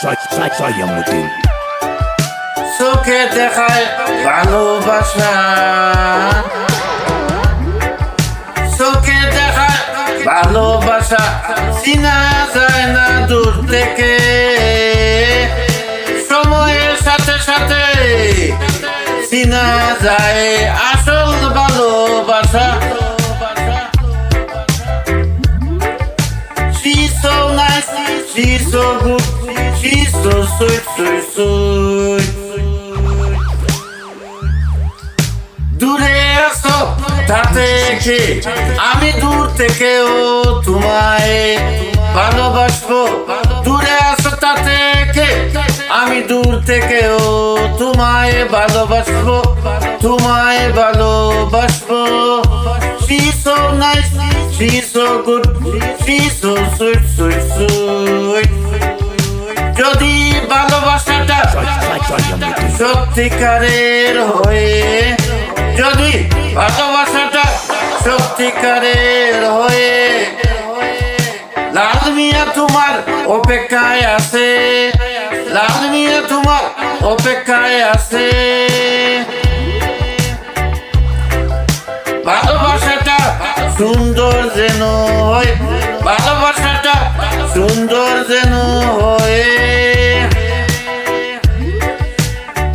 সাইয়ামুদ্দিন চোখে দেখায় ভালোবাসা, চোখে দেখায় ভালোবাসা, চিনা যায় না দূর থেকে। সময়ের সাথে সাথে চিনা যায় আসল ভালোবাসা। She's so nice, she's so good, she's so sweet, sweet, sweet. দূরে আসো তাতে কি আমি দূর থেকেও তোমায় ভালোবাসবো। দূরে আসো তাতে কি আমি দূর থেকেও তোমায় ভালোবাসবো, তোমায় ভালোবাসবো। She's so nice, she's so good, she's so sweet, sweet, sweet. যদি ভালোবাসাটা সত্যিকারের হয়ে, যদি ভালোবাসাটা সত্যিকারের হয়ে, লাল মিয়া তোমার অপেক্ষায় আছে, লাল মিয়া তোমার অপেক্ষায় আছে। ভালোবাসাটা সুন্দর যেন হয়, ভালোবাসাটা সুন্দর যেন হয়।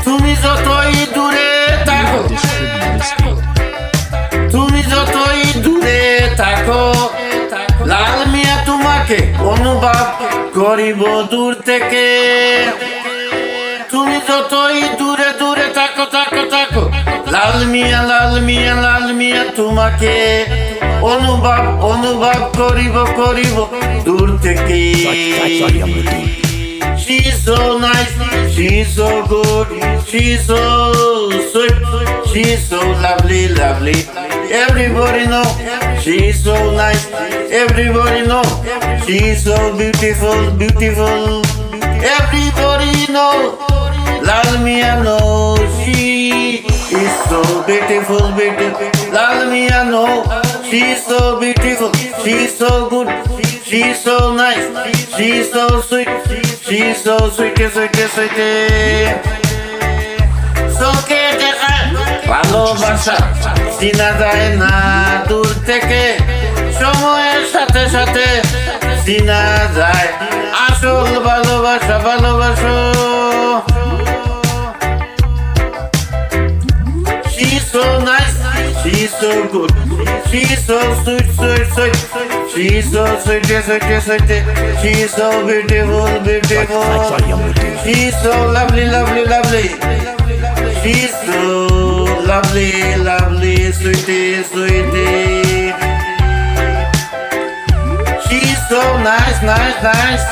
তুমি যতই দূরে থাকো, তুমি যতই দূরে থাকো, লাল মিয়া তোমাকে অনুভব করিব দূর থেকে। তুমি যতই দূরে দূরে থাকো থাকো থাকো, লাল মিয়া লাল মিয়া লাল মিয়া তোমাকে অনুভব অনুভব করিব করিব দূর থেকে। She's so nice, she's so good, she's so sweet, she's so lovely, lovely. Everybody know she's so nice, everybody know she's so beautiful, beautiful. Everybody know, Lal Mia know she is so beautiful, beautiful. Lal Mia know she's so beautiful, she's so good, she's so nice, she's so sweet, she's so sweet, sweet, sweet. চোখে দেখায় ভালোবাসা চিনা যায় না দূর থেকে। সময়ের সাথে সাথে চিনা যায় আসল ভালোবাসা, ভালোবাসো। She's so nice, she's so good, she's so sweet, sweet, sweet. She's so sweet, sweet, sweet. She's so beautiful, beautiful. She's so lovely, lovely, lovely. She's so lovely, lovely, sweetie, sweetie. She's so nice, nice, nice.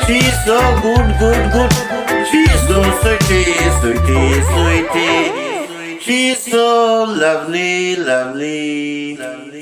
She's so good, good, good. She's so sweetie, sweetie, sweetie. She's so lovely, lovely, lovely.